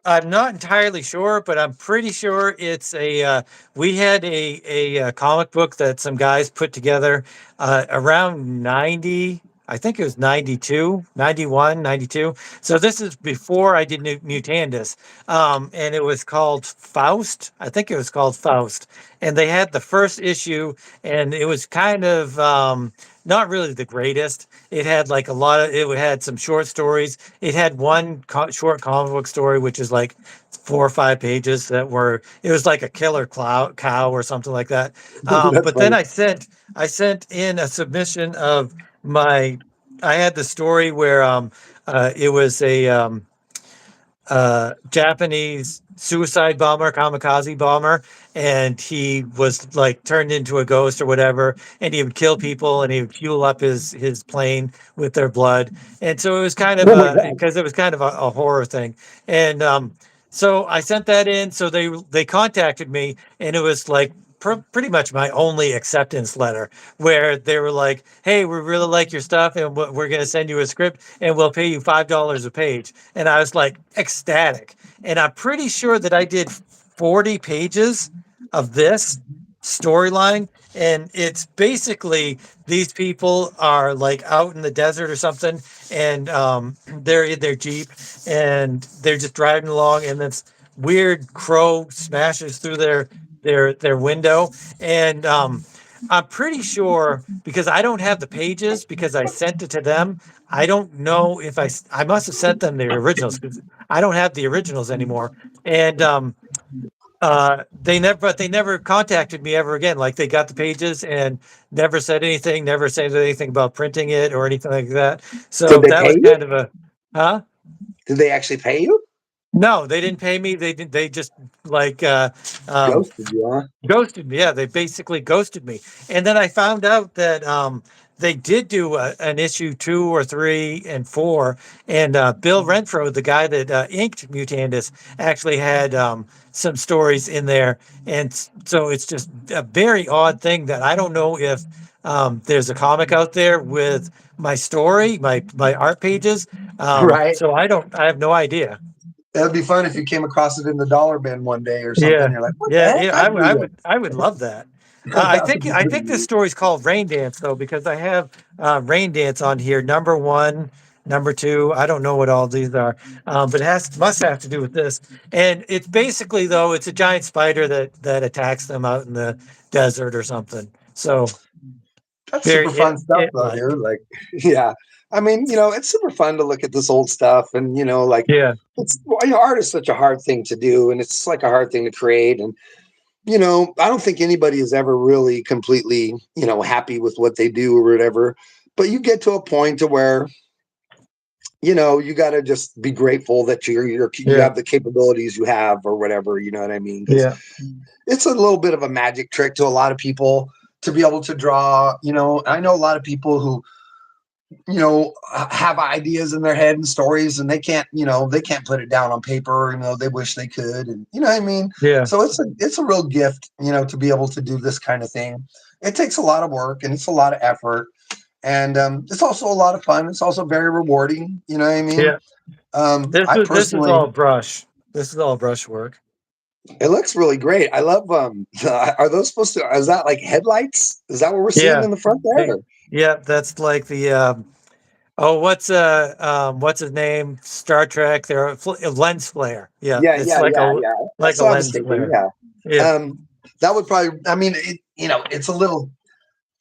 I'm not entirely sure, but I'm pretty sure it's a. We had a comic book that some guys put together around 90. I think it was 92, 91, 92. So this is before I did Mutandis. And it was called Faust. I think it was called Faust. And they had the first issue, and it was kind of not really the greatest. It had like a lot of, it had some short stories. It had one short comic book story, which is like 4 or 5 pages that were, it was like a killer cow or something like that. that's But then funny. I sent in a submission of my, I had the story where it was a Japanese suicide bomber, kamikaze bomber, and he was like turned into a ghost or whatever, and he would kill people and he would fuel up his plane with their blood, and so it was kind of Oh my a god. because it was kind of a horror thing, and so I sent that in. So they contacted me, and it was like pretty much my only acceptance letter where they were like, "Hey, we really like your stuff, and we're going to send you a script, and we'll pay you $5 a page." And I was like ecstatic. And I'm pretty sure that I did 40 pages of this storyline. And it's basically these people are like out in the desert or something, and they're in their Jeep and they're just driving along, and this weird crow smashes through their window. And I'm pretty sure because I don't have the pages because I sent it to them. I don't know if I must have sent them the originals because I don't have the originals anymore. And they never contacted me ever again. Like they got the pages and never said anything, never said anything about printing it or anything like that. Did So they that pay was you? kind of a, huh? Did they actually pay you? No, they didn't pay me. They did. They just like um, Ghosted you, huh? ghosted me. Yeah, they basically ghosted me. And then I found out that they did do an issue 2 or 3 and 4. And Bill Renfro, the guy that inked Mutandis, actually had some stories in there. And so it's just a very odd thing that I don't know if there's a comic out there with my story, my art pages. Right. So I have no idea. It'd be fun if you came across it in the dollar bin one day or something. Yeah, You're like, what the yeah, heck? yeah. I do I would love that. that. That would be I pretty think this neat. story's called Rain Dance though because I have Rain Dance on here, number one, number two. I don't know what all these are, but it must have to do with this. And it's basically though it's a giant spider that attacks them out in the desert or something. So That's very super fun stuff, it though, like dude. Like, yeah. I mean, it's super fun to look at this old stuff, and like yeah art is such a hard thing to do, and it's like a hard thing to create, and I don't think anybody is ever really completely, happy with what they do or whatever. But you get to a point to where, you got to just be grateful that you yeah have the capabilities you have or whatever. You know what I mean? Because yeah it's a little bit of a magic trick to a lot of people to be able to draw. I know a lot of people who have ideas in their head and stories, and they can't put it down on paper. They wish they could, and you know what I mean. yeah So it's a real gift, to be able to do this kind of thing. It takes a lot of work and it's a lot of effort, and it's also a lot of fun. It's also very rewarding. You know what I mean? yeah. I This is personally, all brush. This is all brush work. it looks really great. I love. Are those supposed to? Is that like headlights? Is that what we're seeing Yeah. in the front there? Hey, yeah, that's like the oh, what's his name? Star Trek. There, lens flare. Yeah, Yeah, it's yeah, yeah, yeah. like That's a what I was lens thinking. flare. Yeah. Yeah, That would probably. I mean, it's a little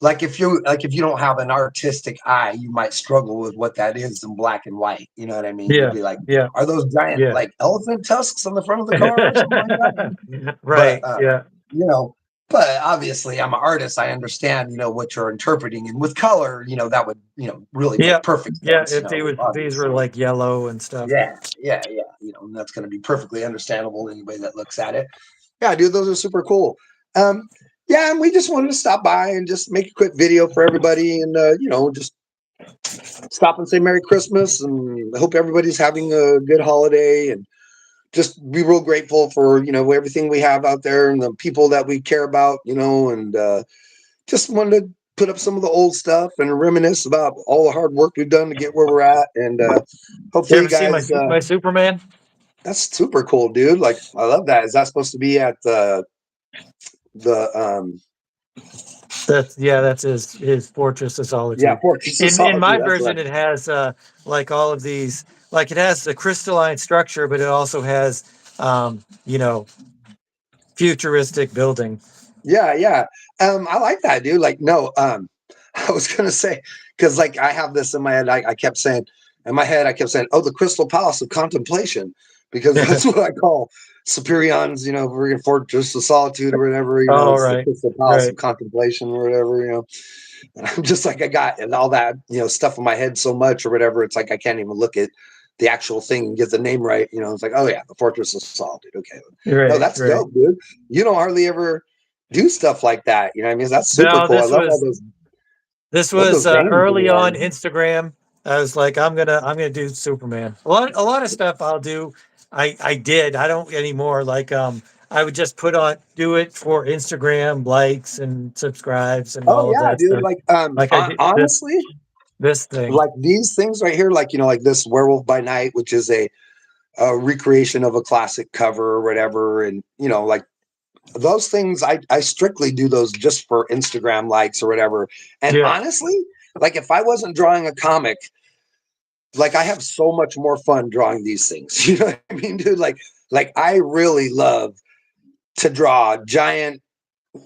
like if you don't have an artistic eye, you might struggle with what that is in black and white. You know what I mean? You'll yeah, be like, yeah, are those giant yeah. like elephant tusks on the front of the car or something like that? But Right. Yeah, you know, but obviously I'm an artist. I understand, what you're interpreting, and with color, that would, really yeah, make perfect yeah. sense. If these were Obviously. like yellow and stuff. Yeah, yeah, yeah. And that's going to be perfectly understandable to anybody that looks at it. Yeah, dude, those are super cool. Um, Yeah, and we just wanted to stop by and just make a quick video for everybody, and just stop and say Merry Christmas, and I hope everybody's having a good holiday, and just be real grateful for everything we have out there and the people that we care about, and just wanted to put up some of the old stuff and reminisce about all the hard work we've done to get where we're at, and You hopefully, you ever see my guys. my Superman? That's super cool, dude. Like, I love that. Is that supposed to be at the That's his Fortress of yeah, Solitude. Fortress of In my Solitude? That's version, right. it has like all of these, like it has the crystalline structure, but it also has you know, futuristic building. Yeah, yeah. I like that, dude. Like, no, I was gonna say, because like I have this in my head. I kept saying in my head, I kept saying, "Oh, the Crystal Palace of Contemplation," because that's what I call Superion's, friggin' Fortress of Solitude or whatever. Oh, It's the right, Crystal Palace right. of Contemplation or whatever. And I'm just like, I got and all that, stuff in my head so much or whatever. It's like I can't even look at the actual thing and get the name right. It's like, oh yeah, the Fortress of Solitude. Okay, no, Right, that's right. dope, dude. You don't hardly ever do stuff like that. You know what I mean? That's super No, cool. I this love was those bands early anyway. on Instagram. I was like, I'm gonna do Superman. A lot of stuff I'll do. I did. I don't anymore. Like I would just do it for Instagram likes and subscribes and Oh all of yeah, that dude. stuff. Like Like I did honestly, this thing. like these things right here, like like this Werewolf by Night, which is a recreation of a classic cover or whatever, and like those things I strictly do those just for Instagram likes or whatever. And Yeah, honestly, like if I wasn't drawing a comic, like I have so much more fun drawing these things. You know what I mean, dude? Like I really love to draw giant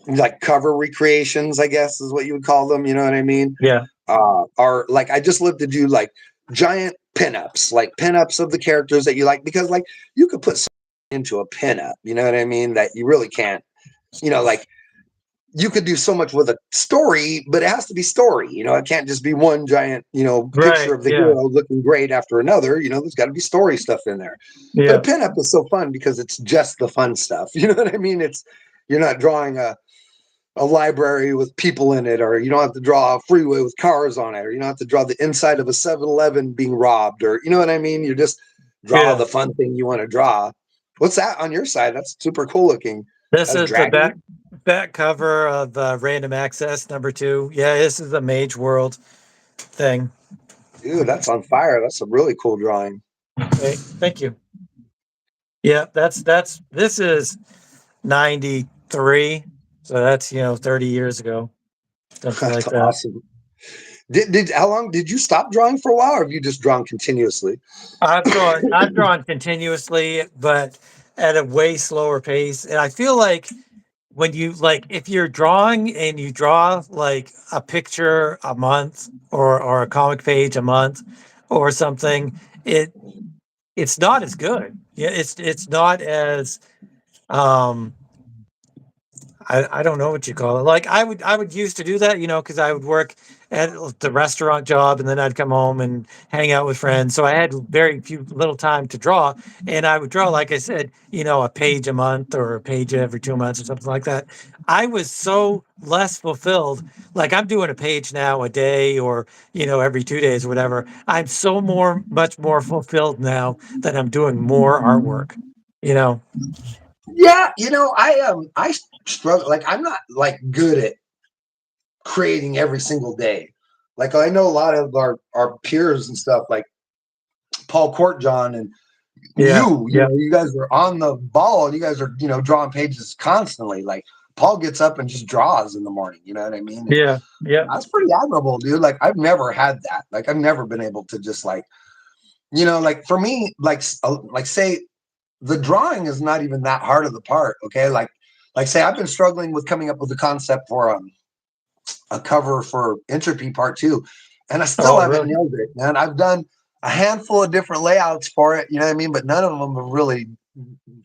like cover recreations, I guess is what you would call them. You know what I mean? yeah, Or like I just love to do like giant pinups, like pinups of the characters that you like, because like you could put something into a pinup, you know what I mean, that you really can't, like you could do so much with a story, but it has to be story. It can't just be one giant, picture right. of the Yeah, hero looking great after another. There's got to be story stuff in there. But a yeah, pinup is so fun because it's just the fun stuff. You know what I mean? You're not drawing a library with people in it, or you don't have to draw a freeway with cars on it, or you don't have to draw the inside of a 7-Eleven being robbed, or you know what I mean? You just draw yeah. the fun thing you want to draw. What's that on your side? That's super cool looking. This That's is the dragon. back cover of Random Access #2. Yeah, this is the Mage World thing. Dude, that's on fire. That's a really cool drawing. Hey, thank you. Yeah, this is 93. So that's, 30 years ago, something That's like that. awesome. Did how long did you stop drawing for a while, or have you just drawn continuously? I've drawn continuously, but at a way slower pace. And I feel like when you like if you're drawing and you draw like a picture a month or a comic page a month or something, it's not as good. Yeah, it's not as um I don't know what you call it. Like I would used to do that, because I would work at the restaurant job and then I'd come home and hang out with friends. So I had very few little time to draw, and I would draw, like I said, a page a month or a page every 2 months or something like that. I was so less fulfilled. Like I'm doing a page now a day or every 2 days or whatever. I'm so much more fulfilled now that I'm doing more artwork. You know. Yeah, I struggle. Like I'm not like good at creating every single day. Like I know a lot of our peers and stuff, like Paul Courtjohn and Yeah. Yeah. you guys are on the ball, and you guys are drawing pages constantly. Like Paul gets up and just draws in the morning. You know what I mean? And Yeah. Yeah. that's pretty admirable, dude. Like I've never had that. Like I've never been able to just like like for me, like say the drawing is not even that hard of the part. Okay, like say I've been struggling with coming up with a concept for a cover for Entropy Part 2, and I still Oh, haven't really? nailed it, man. I've done a handful of different layouts for it, you know what I mean? But none of them have really,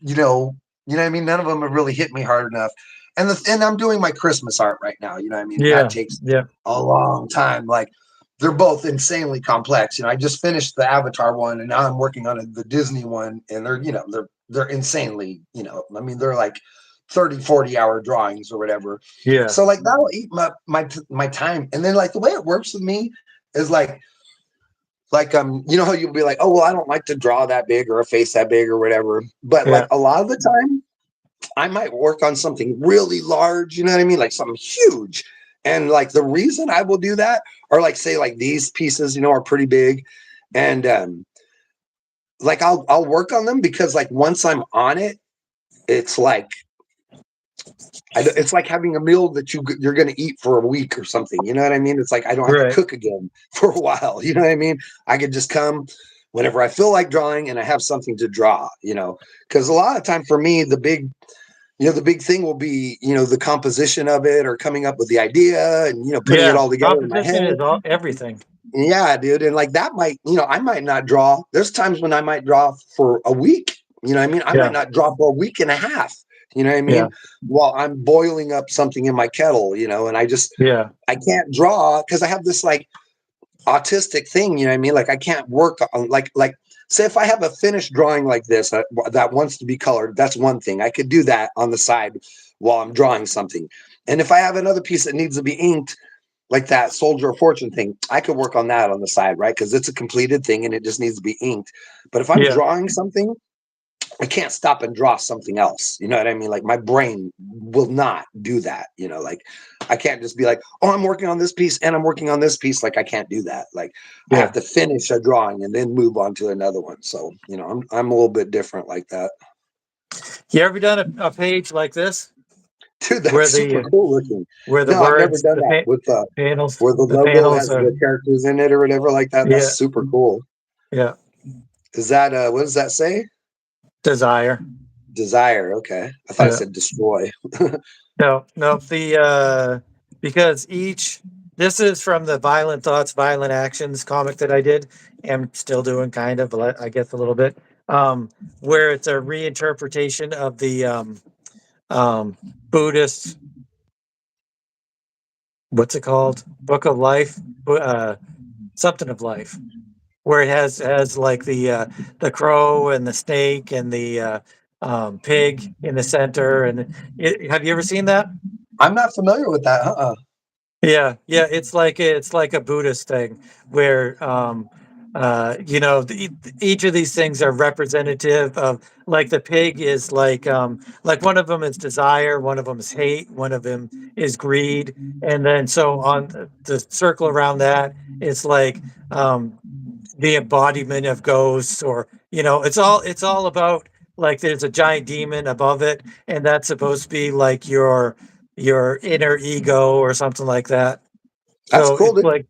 you know what I mean? None of them have really hit me hard enough. And I'm doing my Christmas art right now, you know what I mean? And that Yeah. takes Yeah. a long time. Like they're both insanely complex. I just finished the Avatar one, and now I'm working on the Disney one, and they're insanely, I mean, they're like 30, 40 hour drawings or whatever. Yeah. So like that'll eat my time. And then like the way it works with me is like you know how you'll be like, oh well, I don't like to draw that big or a face that big or whatever. But Yeah. like a lot of the time I might work on something really large, you know what I mean? Like something huge. And like the reason I will do that, or like say like these pieces, you know, are pretty big. And like I'll work on them because like once I'm on it, it's like it's like having a meal that you're going to eat for a week or something. You know what I mean? It's like I don't have to Right. cook again for a while. You know what I mean? I could just come whenever I feel like drawing and I have something to draw. You know, because a lot of time for me, the big thing will be, you know, the composition of it or coming up with the idea and, you know, putting it Yeah. all together in my Composition head. is all everything. Yeah, dude. And like that might, you know, I might not draw. There's times when I might draw for a week. You know what I mean? I Yeah. might not draw for a week and a half. You know what I Yeah. mean? While I'm boiling up something in my kettle, you know, and I Yeah. can't draw because I have this like autistic thing, you know what I mean? Like I can't work on like say if I have a finished drawing like this that wants to be colored, that's one thing. I could do that on the side while I'm drawing something. And if I have another piece that needs to be inked, like that Soldier of Fortune thing, I could work on that on the side, right? Because it's a completed thing and it just needs to be inked. But if I'm Yeah. drawing something, I can't stop and draw something else. You know what I mean? Like my brain will not do that. You know, like I can't just be like, oh, I'm working on this piece and I'm working on this piece. Like I can't do that. Like I have Yeah. to finish a drawing and then move on to another one. So, you know, I'm a little bit different like that. You ever done a page like this Dude, where that's super cool looking. the No, I've never words, done that with panels, where the the logo panels has are, the characters in it or whatever like that. That's yeah. super cool. Yeah. Is that what does that say? Desire. Desire. Okay. I thought it Yeah. said destroy. No, no, because this is from the Violent Thoughts, Violent Actions comic that I did. Am still doing kind of, I guess a little bit. Where it's a reinterpretation of the Buddhist, what's it called? Book of Life, something of life, where it has like the crow and the snake and the pig in the center. And have you ever seen that? I'm not familiar with that. Yeah, yeah, it's like a Buddhist thing where you know each of these things are representative of, like, the pig is like one of them is desire, one of them is hate, one of them is greed, and then so on the circle around that it's like the embodiment of ghosts, or it's all about, like, there's a giant demon above it, and that's supposed to be like your inner ego or something like that. That's So cool, it's dude. like,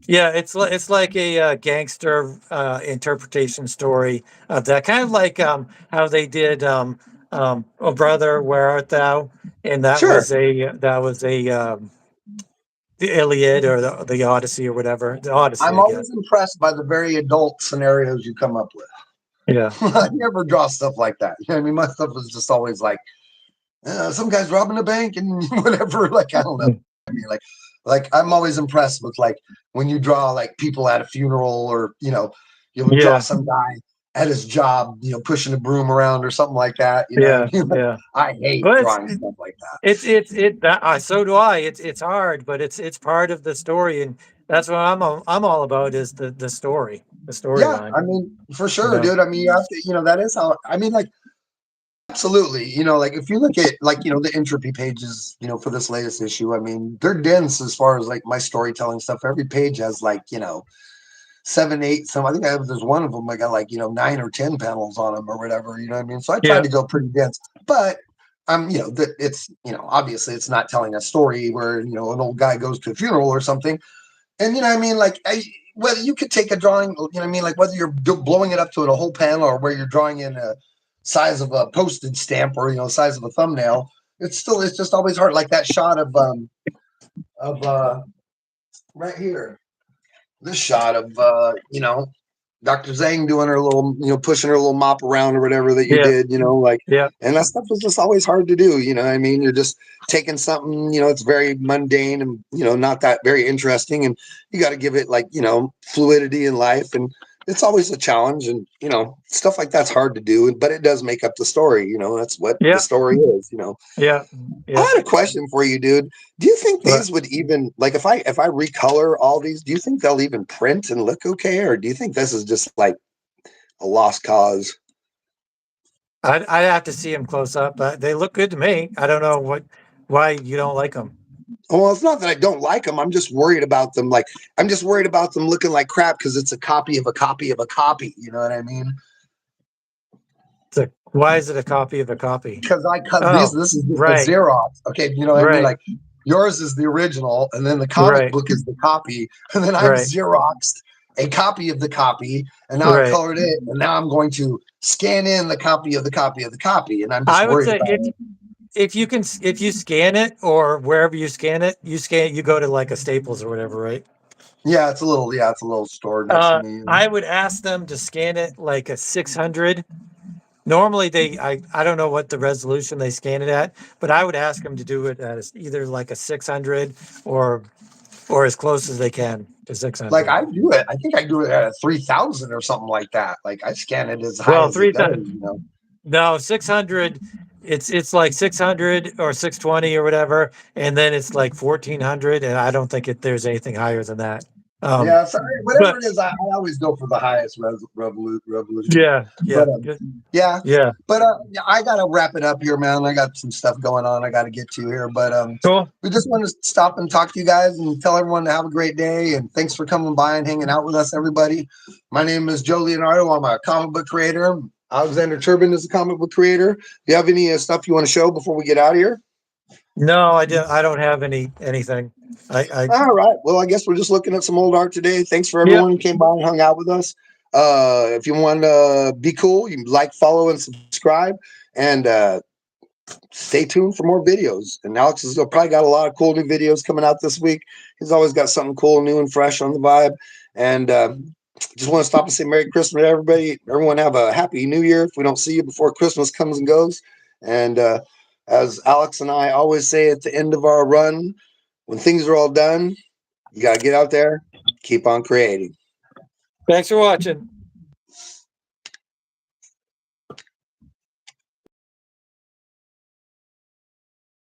yeah, it's like a gangster interpretation story of that, kind of like how they did "Oh Brother, Where Art Thou," and Sure. that was a the Iliad or the Odyssey or whatever, the Odyssey, I'm I guess. always impressed by the very adult scenarios you come up with. Yeah, I never draw stuff like that. You know what I mean? My stuff is just always like, some guy's robbing a bank and whatever. Like, I don't know. I mean, like I'm always impressed with like when you draw like people at a funeral, or you'll draw yeah, some guy at his job, pushing a broom around or something like that. You know what I yeah, mean? Like, yeah. I hate But drawing stuff like that. so do I. It's hard, but it's part of the story, and that's what I'm all about, is the story, the Yeah, storyline. I mean, for You sure, know. dude. I mean, you have to, that is how, I mean, like, absolutely. Like if you look at like, the entropy pages, for this latest issue, I mean, they're dense as far as like my storytelling stuff. Every page has like, 7, 8, some, I think there's one of them I got like, 9 or 10 panels on them or whatever, you know what I mean? So I tried Yeah, to go pretty dense, but that it's, obviously it's not telling a story where, an old guy goes to a funeral or something. And you know what I mean? Like, whether you could take a drawing, you know what I mean? Like whether you're blowing it up to a whole panel or where you're drawing in a size of a postage stamp or, size of a thumbnail, it's just always hard. Like that shot of right here, this shot of, Dr. Zhang doing her little, pushing her little mop around or whatever that you yeah, did, like, yeah, and that stuff was just always hard to do. You know what I mean? You're just taking something, it's very mundane and, not that very interesting. And you got to give it like, fluidity in life. And it's always a challenge, and stuff like that's hard to do, but it does make up the story. That's what the Yeah, story is. yeah, I yeah. had a question for you, dude. Do you think But these would even like if I recolor all these? Do you think they'll even print and look okay, or do you think this is just like a lost cause? I'd have to see them close up, but they look good to me. I don't know why you don't like them. Well, it's not that I don't like them. I'm just worried about them. Like, I'm just worried about them looking like crap because it's a copy of a copy of a copy. You know what I mean? Why is it a copy of a copy? Because I cut these. Oh, This is just a right, Xerox. Okay, you know what I mean? right, Like, yours is the original, and then the comic right, book is the copy, and then I've right, Xeroxed a copy of the copy, and now I've right. colored it, and now I'm going to scan in the copy of the copy of the copy, and I'm just I would worried say about it. if you scan it or wherever you scan it, you go to like a Staples or whatever, right? Yeah, it's a little store next to me. I would ask them to scan it like a 600. Normally I don't know what the resolution they scan it at, but I would ask them to do it as either like a 600 or or as close as they can to Like 600. I do it. I think I do it at a 3,000 or something like that. Like I scan it as high Well, as it three goes. times. No, 600. It's like 600 or 620 or whatever, and then it's like 1400, and I don't think there's anything higher than that. Yeah, sorry, whatever But it is, I always go for the highest revolution. yeah, But yeah, yeah, yeah. but yeah, I gotta wrap it up here, man. I got some stuff going on I gotta get to here. But Cool. we just want to stop and talk to you guys and tell everyone to have a great day. And thanks for coming by and hanging out with us, everybody. My name is Joe Leonardo. I'm a comic book creator. Alexander Turbin is a comic book creator. Do you have any stuff you want to show before we get out of here? No, I don't have anything. I All right. Well, I guess we're just looking at some old art today. Thanks for Yeah. everyone who came by and hung out with us. If you want to be cool, you like, follow, and subscribe, and stay tuned for more videos. And Alex has probably got a lot of cool new videos coming out this week. He's always got something cool, new, and fresh on the vibe. And just want to stop and say Merry Christmas to everybody. Everyone have a happy New Year. If we don't see you before Christmas comes and goes, and as Alex and I always say at the end of our run, when things are all done, you got to get out there, keep on creating. Thanks for watching.